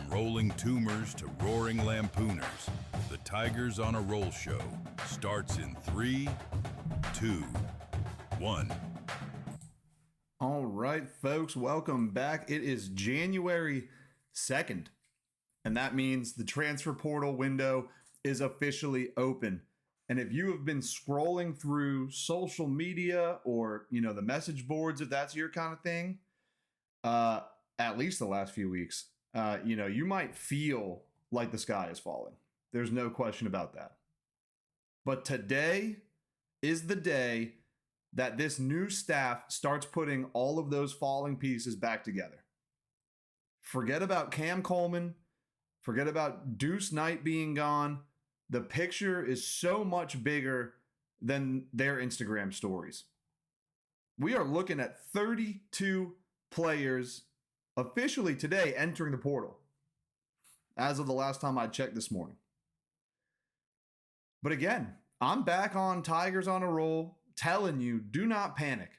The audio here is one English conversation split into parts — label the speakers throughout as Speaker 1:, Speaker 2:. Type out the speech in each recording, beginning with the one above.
Speaker 1: From rolling tumors to roaring lampooners, the Tigers on a Roll show starts in 3, 2, 1.
Speaker 2: All right, folks, welcome back. It is January 2nd, and that means the transfer portal window is officially open. And if you have been scrolling through social media or, the message boards, if that's your kind of thing, at least the last few weeks, you might feel like the sky is falling. There's no question about that. But today is the day that this new staff starts putting all of those falling pieces back together. Forget about Cam Coleman. Forget about Deuce Knight being gone. The picture is so much bigger than their Instagram stories. We are looking at 32 players officially today entering the portal, as of the last time I checked this morning. But again, I'm back on Tigers on a Roll, telling you, do not panic.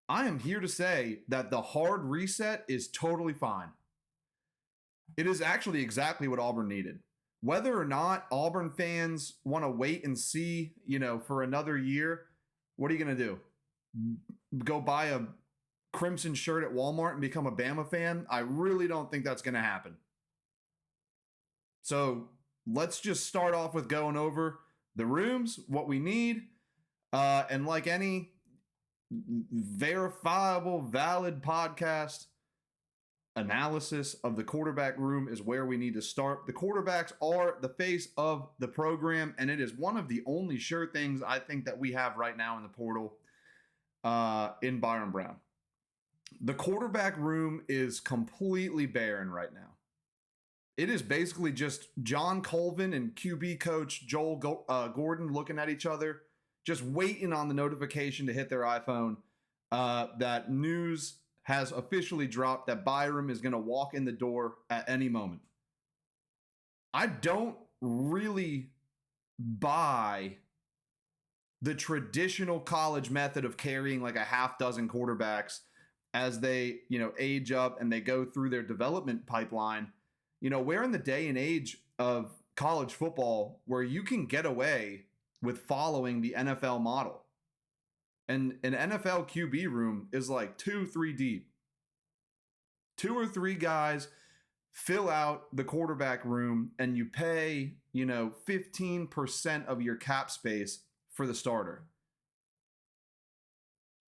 Speaker 2: I am here to say that the hard reset is totally fine. It is actually exactly what Auburn needed. Whether or not Auburn fans want to wait and see, for another year, what are you going to do? Go buy a crimson shirt at Walmart and become a Bama fan? I really don't think that's going to happen. So let's just start off with going over the rooms, what we need, and like any verifiable, valid podcast, analysis of the quarterback room is where we need to start. The quarterbacks are the face of the program, and it is one of the only sure things I think that we have right now in the portal in Byron Brown. The quarterback room is completely barren right now. It is basically just John Colvin and QB coach Joel Gordon looking at each other, just waiting on the notification to hit their iPhone that news has officially dropped that Byram is going to walk in the door at any moment. I don't really buy the traditional college method of carrying like a half dozen quarterbacks as they, age up and they go through their development pipeline. We're in the day and age of college football where you can get away with following the NFL model. And an NFL QB room is like 2-3 deep. 2 or 3 guys fill out the quarterback room and you pay, 15% of your cap space for the starter.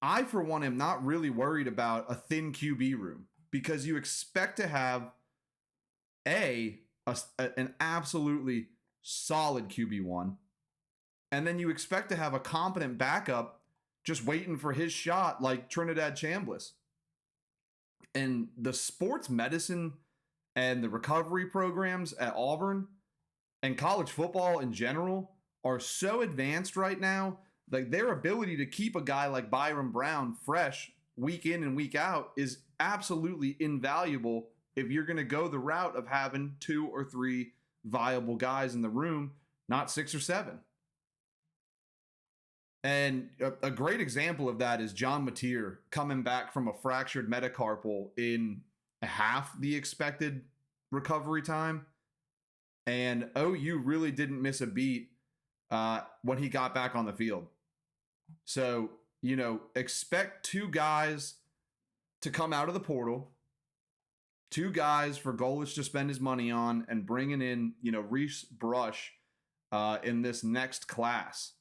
Speaker 2: I, for one, am not really worried about a thin QB room because you expect to have an absolutely solid QB1, and then you expect to have a competent backup just waiting for his shot like Trinidad Chambliss. And the sports medicine and the recovery programs at Auburn and college football in general are so advanced right now. Like their ability to keep a guy like Byron Brown fresh week in and week out is absolutely invaluable if you're going to go the route of having 2 or 3 viable guys in the room, not 6 or 7. And a great example of that is John Mateer coming back from a fractured metacarpal in half the expected recovery time. And OU really didn't miss a beat when he got back on the field. So, expect 2 guys to come out of the portal, 2 guys for Golesh to spend his money on, and bringing in, Reese Brush in this next class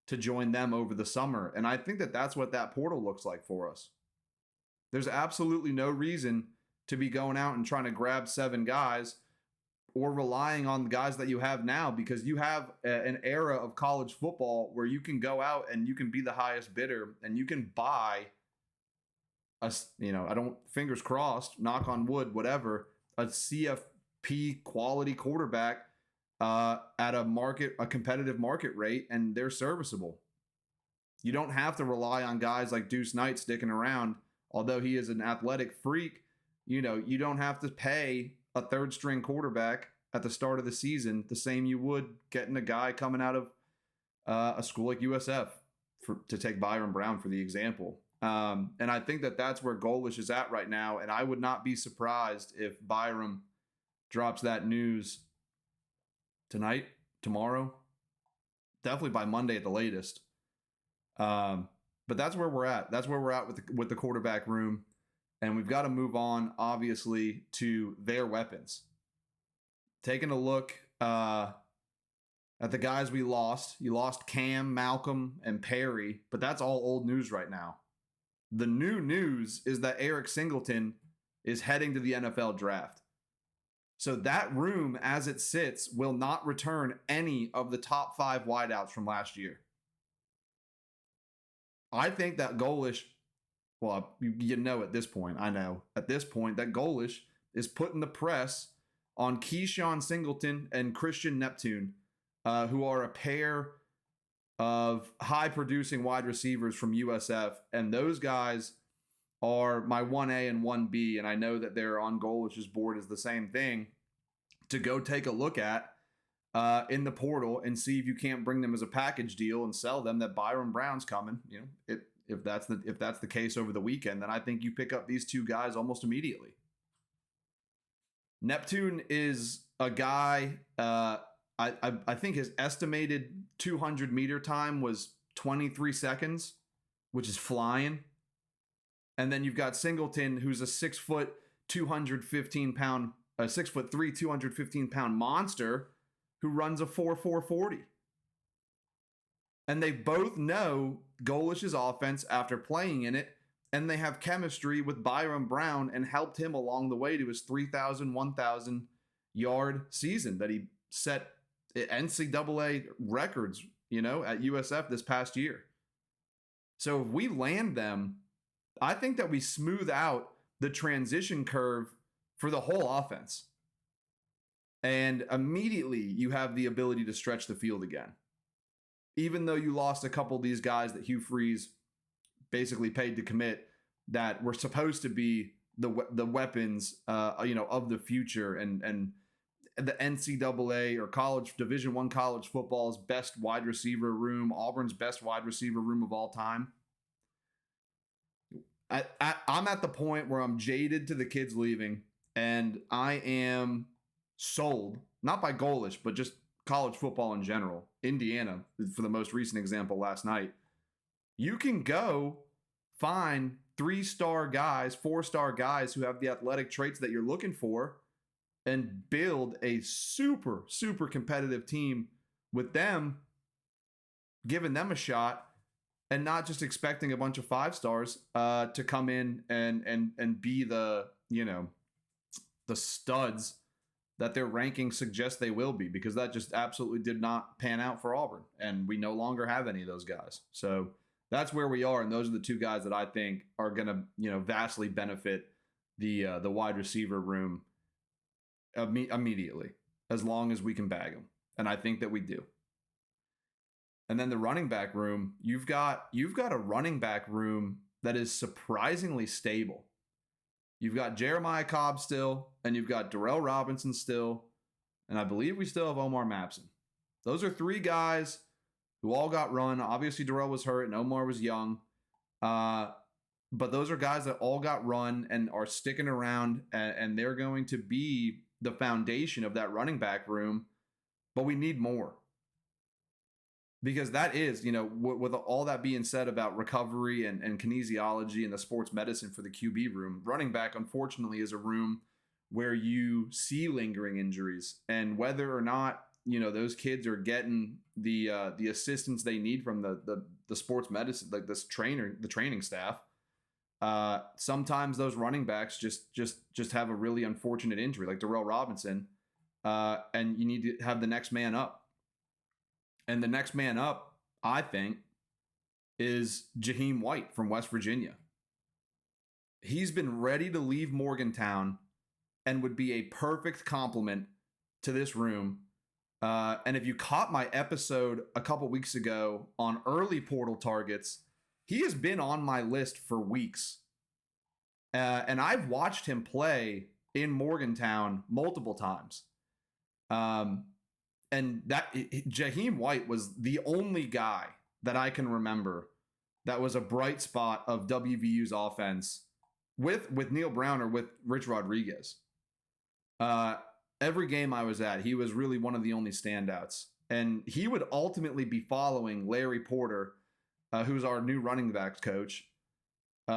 Speaker 2: to join them over the summer. And I think that that's what that portal looks like for us. There's absolutely no reason to be going out and trying to grab 7 guys or relying on the guys that you have now, because you have an era of college football where you can go out and you can be the highest bidder and you can buy fingers crossed, knock on wood, whatever, a CFP quality quarterback at a competitive market rate, and they're serviceable. You don't have to rely on guys like Deuce Knight sticking around, although he is an athletic freak. You don't have to pay a 3rd string quarterback at the start of the season the same you would getting a guy coming out of a school like USF, to take Byron Brown for the example. And I think that that's where Golesh is at right now. And I would not be surprised if Byram drops that news tonight, tomorrow, definitely by Monday at the latest. But that's where we're at. That's where we're at with the quarterback room. And we've got to move on, obviously, to their weapons. Taking a look at the guys we lost. You lost Cam, Malcolm, and Perry, but that's all old news right now. The new news is that Eric Singleton is heading to the NFL draft. So that room, as it sits, will not return any of the top 5 wideouts from last year. I think that Golesh, well, you know at this point, I know at this point that Golesh is putting the press on Keyshawn Singleton and Christian Neptune, who are a pair of high-producing wide receivers from USF, and those guys are my 1A and 1B, and I know that they're on Golesh's board is the same thing, to go take a look at in the portal and see if you can't bring them as a package deal and sell them that Byron Brown's coming. You know, if that's the case over the weekend, then I think you pick up these two guys almost immediately. Neptune is a guy, I think his estimated 200-meter time was 23 seconds, which is flying. And then you've got Singleton, who's a 6 foot, 215-pound, 6'3", 215-pound monster who runs a 4.40. And they both know Golesh's offense after playing in it, and they have chemistry with Byron Brown and helped him along the way to his 3,000, 1,000 yard season that he set NCAA records, you know, at USF this past year. So if we land them, I think that we smooth out the transition curve for the whole offense. And immediately you have the ability to stretch the field again. Even though you lost a couple of these guys that Hugh Freeze basically paid to commit that were supposed to be the weapons, of the future and the NCAA or college Division I college football's best wide receiver room, Auburn's best wide receiver room of all time. I'm at the point where I'm jaded to the kids leaving, and I am sold, not by Golesh, but just college football in general. Indiana, for the most recent example last night. You can go find 3-star guys, 4-star guys who have the athletic traits that you're looking for and build a super, super competitive team with them, giving them a shot, and not just expecting a bunch of 5-stars to come in and be the studs that their rankings suggest they will be, because that just absolutely did not pan out for Auburn, and we no longer have any of those guys. So that's where we are, and those are the two guys that I think are going to vastly benefit the wide receiver room immediately, as long as we can bag them, and I think that we do. And then the running back room, you've got a running back room that is surprisingly stable. You've got Jeremiah Cobb still, and you've got Darrell Robinson still, and I believe we still have Omar Mapson. Those are 3 guys who all got run. Obviously, Darrell was hurt, and Omar was young. But those are guys that all got run and are sticking around, and they're going to be the foundation of that running back room. But we need more. Because that is, with all that being said about recovery and kinesiology and the sports medicine for the QB room, running back, unfortunately, is a room where you see lingering injuries. And whether or not, those kids are getting the assistance they need from the sports medicine, like the training staff, sometimes those running backs just have a really unfortunate injury, like Darrell Robinson, and you need to have the next man up. And the next man up, I think, is Jaheim White from West Virginia. He's been ready to leave Morgantown and would be a perfect complement to this room. And if you caught my episode a couple weeks ago on early portal targets, he has been on my list for weeks. And I've watched him play in Morgantown multiple times. And that Jaheim White was the only guy that I can remember that was a bright spot of WVU's offense with Neil Brown or with Rich Rodriguez. every game I was at, he was really one of the only standouts. And he would ultimately be following Larry Porter, who's our new running backs coach.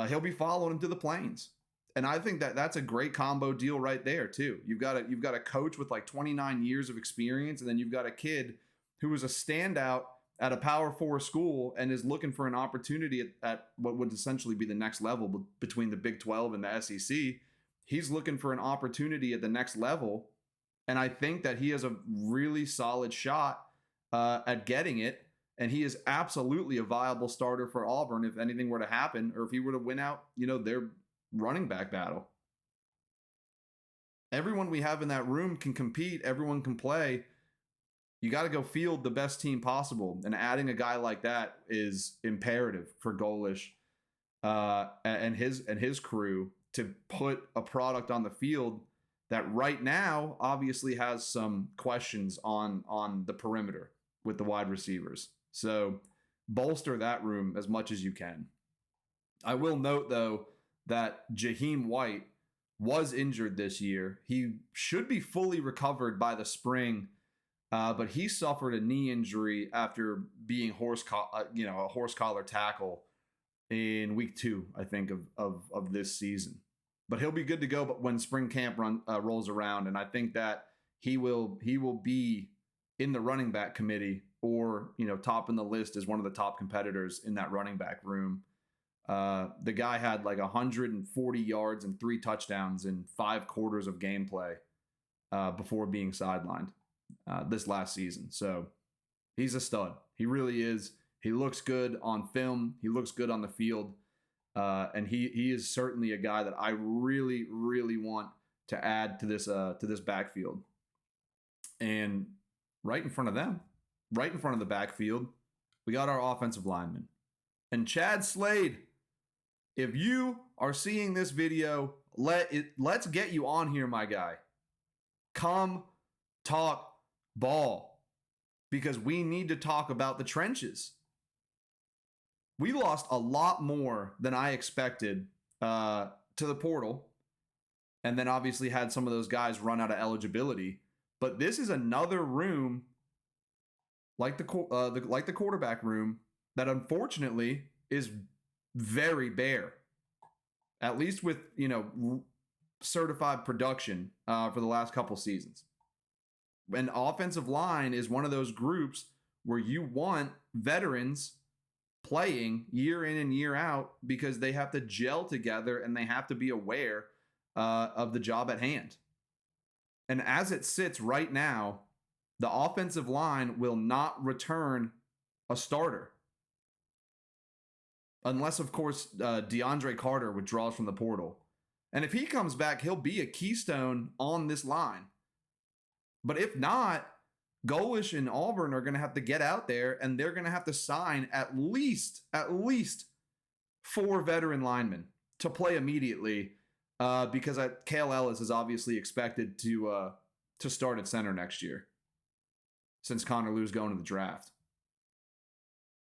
Speaker 2: He'll be following him to the Plains. And I think that that's a great combo deal right there too. You've got a coach with like 29 years of experience, and then you've got a kid who was a standout at a Power 4 school and is looking for an opportunity at what would essentially be the next level between the Big 12 and the SEC. He's looking for an opportunity at the next level, and I think that he has a really solid shot at getting it. And he is absolutely a viable starter for Auburn if anything were to happen, or if he were to win out, their running back battle. Everyone we have in that room can compete. Everyone can play. You got to go field the best team possible. And adding a guy like that is imperative for Golesh and his crew to put a product on the field that right now obviously has some questions on the perimeter with the wide receivers. So bolster that room as much as you can. I will note, though, that Jaheim White was injured this year. He should be fully recovered by the spring, but he suffered a knee injury after being a horse collar tackle in week 2, I think, of this season. But he'll be good to go when spring camp rolls around, and I think that he will be in the running back committee, or top in the list as one of the top competitors in that running back room. The guy had like 140 yards and 3 touchdowns in 5 quarters of gameplay before being sidelined this last season. So he's a stud. He really is. He looks good on film. He looks good on the field. And he is certainly a guy that I really, really want to add to this backfield. And right in front of them, right in front of the backfield, we got our offensive lineman. And Chad Slade, if you are seeing this video, let's get you on here, my guy. Come talk ball, because we need to talk about the trenches. We lost a lot more than I expected to the portal, and then obviously had some of those guys run out of eligibility. But this is another room, like the quarterback room, that unfortunately is very bare, at least with certified production for the last couple seasons. And offensive line is one of those groups where you want veterans playing year in and year out, because they have to gel together and they have to be aware of the job at hand. And as it sits right now, the offensive line will not return a starter. Unless, of course, DeAndre Carter withdraws from the portal. And if he comes back, he'll be a keystone on this line. But if not, Golesh and Auburn are going to have to get out there, and they're going to have to sign at least 4 veteran linemen to play immediately, because Kale Ellis is obviously expected to start at center next year, since Connor Lew's going to the draft.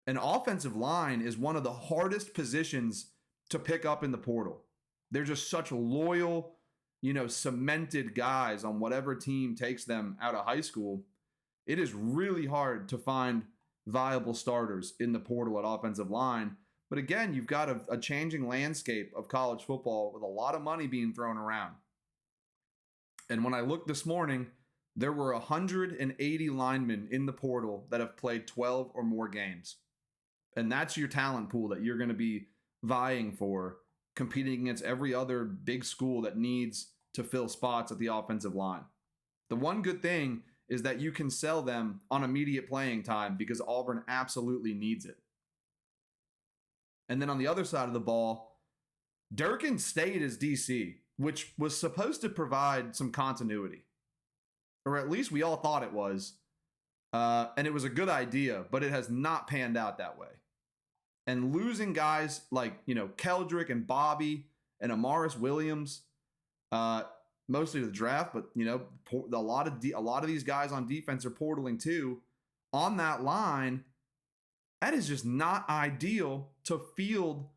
Speaker 2: An offensive line is one of the hardest positions to pick up in the portal. They're just such loyal, cemented guys on whatever team takes them out of high school. It is really hard to find viable starters in the portal at offensive line. But again, you've got a changing landscape of college football with a lot of money being thrown around. And when I looked this morning, there were 180 linemen in the portal that have played 12 or more games. And that's your talent pool that you're going to be vying for, competing against every other big school that needs to fill spots at the offensive line. The one good thing is that you can sell them on immediate playing time, because Auburn absolutely needs it. And then on the other side of the ball, Durkin stayed as DC, which was supposed to provide some continuity. Or at least we all thought it was. And it was a good idea, but it has not panned out that way. And losing guys like, Keldrick and Bobby and Amaris Williams, mostly to the draft, but, a lot of these guys on defense are portaling too. On that line, that is just not ideal to field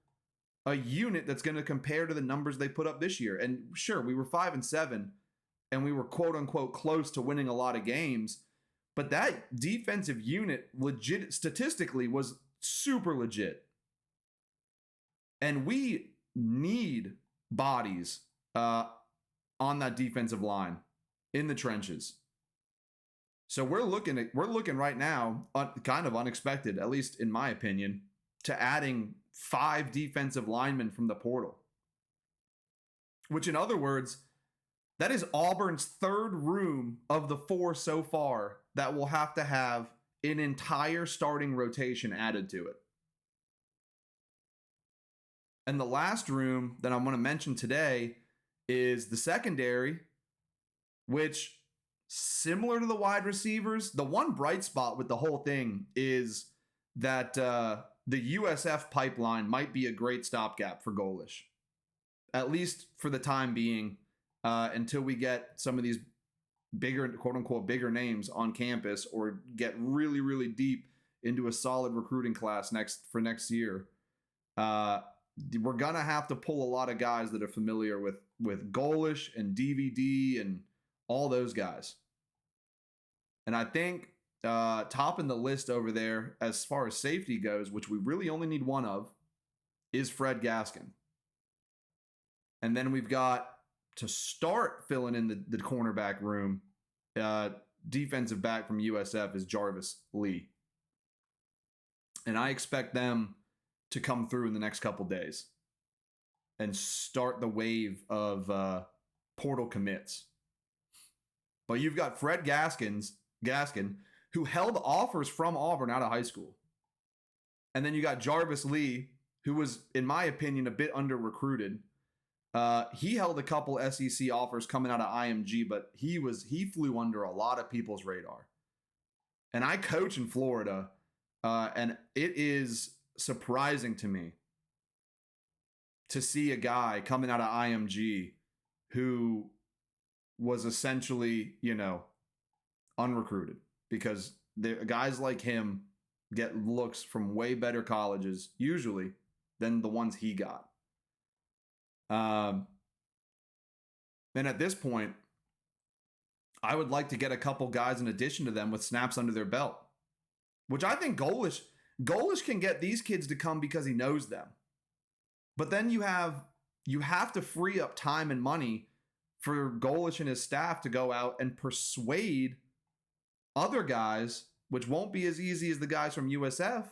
Speaker 2: a unit that's going to compare to the numbers they put up this year. And sure, we were 5-7, and we were quote unquote close to winning a lot of games. But that defensive unit legit statistically was super legit. And we need bodies on that defensive line in the trenches. So we're looking right now, kind of unexpected, at least in my opinion, to adding 5 defensive linemen from the portal. Which, in other words, that is Auburn's 3rd room of the 4 so far that will have to have an entire starting rotation added to it. And the last room that I'm going to mention today is the secondary, which, similar to the wide receivers, the one bright spot with the whole thing is that the USF pipeline might be a great stopgap for Golesh, at least for the time being, until we get some of these bigger, quote unquote, bigger names on campus or get really, really deep into a solid recruiting class for next year. We're going to have to pull a lot of guys that are familiar with Golesh and DVD and all those guys. And I think topping the list over there as far as safety goes, which we really only need one of, is Fred Gaskin. And then we've got to start filling in the cornerback room, defensive back from USF is Jarvis Lee. And I expect them to come through in the next couple days and start the wave of portal commits. But you've got Fred Gaskin, who held offers from Auburn out of high school. And then you got Jarvis Lee, who was, in my opinion, a bit under-recruited. He held a couple SEC offers coming out of IMG, but he flew under a lot of people's radar. And I coach in Florida, and it is surprising to me to see a guy coming out of IMG who was essentially, unrecruited, because guys like him get looks from way better colleges usually than the ones he got. And at this point, I would like to get a couple guys in addition to them with snaps under their belt, which I think Golesh can get these kids to come because he knows them. But then you have to free up time and money for Golesh and his staff to go out and persuade other guys, which won't be as easy as the guys from USF,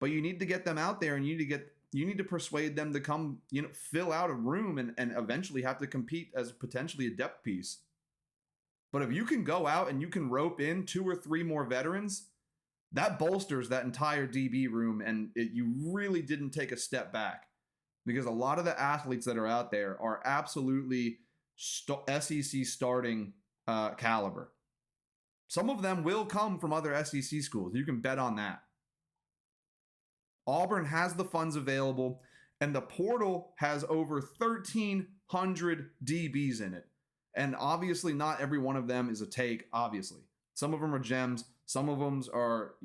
Speaker 2: but you need to get them out there, and you need to persuade them to come, fill out a room and eventually have to compete as potentially a depth piece. But if you can go out and you can rope in 2 or 3 more veterans, that bolsters that entire DB room, and you really didn't take a step back, because a lot of the athletes that are out there are absolutely SEC starting caliber. Some of them will come from other SEC schools. You can bet on that. Auburn has the funds available, and the portal has over 1,300 DBs in it. And obviously not every one of them is a take, obviously. Some of them are gems. Some of them are,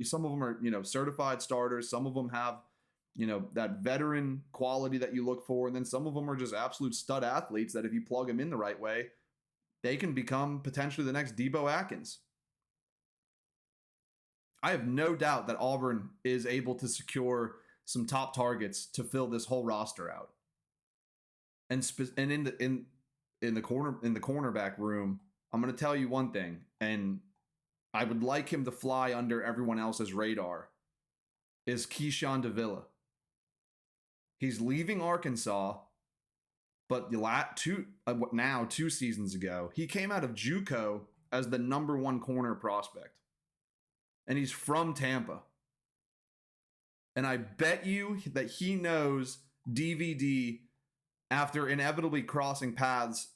Speaker 2: certified starters. Some of them have, that veteran quality that you look for. And then some of them are just absolute stud athletes that if you plug them in the right way, they can become potentially the next Debo Atkins. I have no doubt that Auburn is able to secure some top targets to fill this whole roster out. And in the cornerback room, I'm going to tell you one thing, and I would like him to fly under everyone else's radar, is Keyshawn Davila. He's leaving Arkansas, but 2 seasons ago, he came out of JUCO as the number 1 corner prospect. And he's from Tampa. And I bet you that he knows DVD after inevitably crossing paths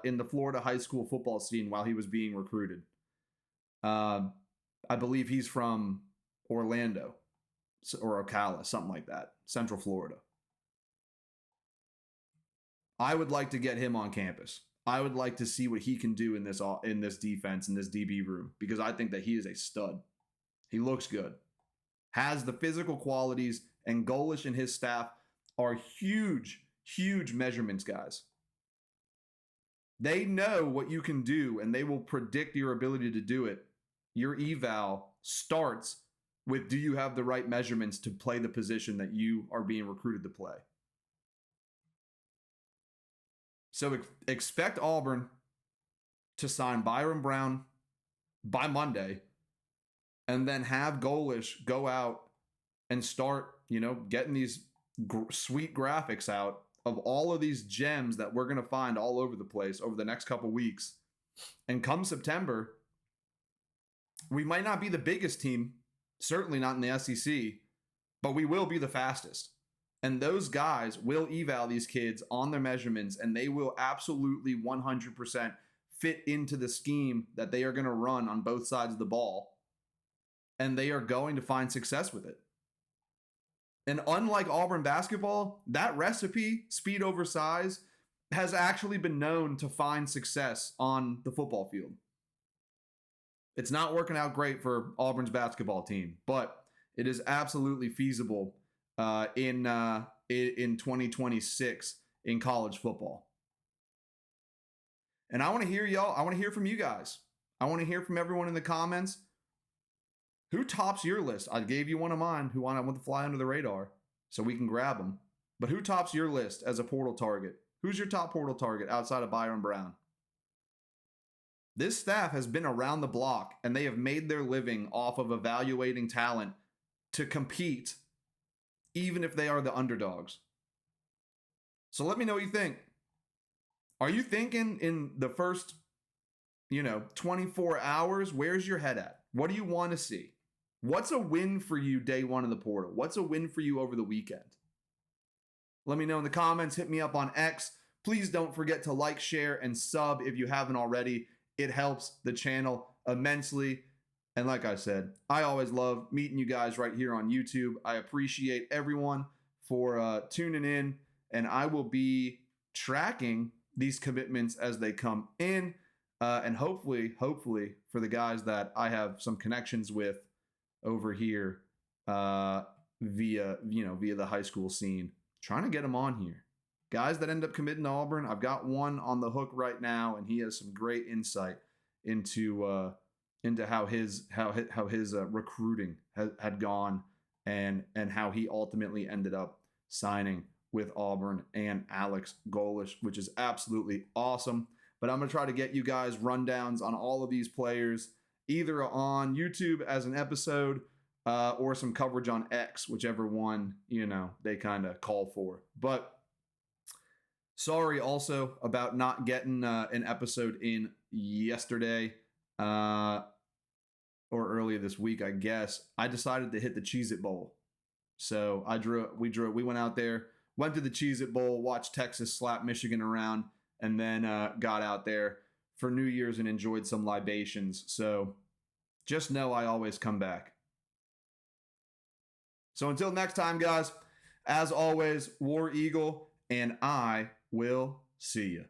Speaker 2: in the Florida high school football scene while he was being recruited. I believe he's from Orlando or Ocala, something like that, Central Florida. I would like to get him on campus. I would like to see what he can do in this defense, in this DB room, because I think that he is a stud. He looks good, has the physical qualities, and Golesh and his staff are huge, huge measurements guys. They know what you can do, and they will predict your ability to do it. Your eval starts with, do you have the right measurements to play the position that you are being recruited to play? So expect Auburn to sign Byron Brown by Monday, and then have Golesh go out and start, getting these sweet graphics out of all of these gems that we're going to find all over the place over the next couple weeks. And come September, we might not be the biggest team, certainly not in the SEC, but we will be the fastest. And those guys will eval these kids on their measurements, and they will absolutely 100% fit into the scheme that they are going to run on both sides of the ball. And they are going to find success with it. And unlike Auburn basketball, that recipe, speed over size, has actually been known to find success on the football field. It's not working out great for Auburn's basketball team, but it is absolutely feasible in 2026 in college football. And I want to hear y'all. I want to hear from you guys. I want to hear from everyone in the comments. Who tops your list? I gave you one of mine who I want to fly under the radar so we can grab them. But who tops your list as a portal target? Who's your top portal target outside of Byron Brown? This staff has been around the block, and they have made their living off of evaluating talent to compete, even if they are the underdogs. So let me know what you think. Are you thinking in the first, 24 hours, where's your head at? What do you want to see? What's a win for you day one in the portal? What's a win for you over the weekend? Let me know in the comments. Hit me up on X. Please don't forget to like, share, and sub if you haven't already. It helps the channel immensely. And like I said, I always love meeting you guys right here on YouTube. I appreciate everyone for tuning in, and I will be tracking these commitments as they come in. And hopefully for the guys that I have some connections with over here via the high school scene, trying to get them on here. Guys that end up committing to Auburn, I've got one on the hook right now, and he has some great insight into how his recruiting had gone and how he ultimately ended up signing with Auburn and Alex Golesh, which is absolutely awesome. But I'm going to try to get you guys rundowns on all of these players, either on YouTube as an episode or some coverage on X, whichever one, they kind of call for. But sorry also about not getting an episode in yesterday or earlier this week, I guess. I decided to hit the Cheez-It Bowl. So we went out there, went to the Cheez-It Bowl, watched Texas slap Michigan around, and then got out there for New Year's and enjoyed some libations. So just know I always come back. So until next time, guys, as always, War Eagle, and I will see you.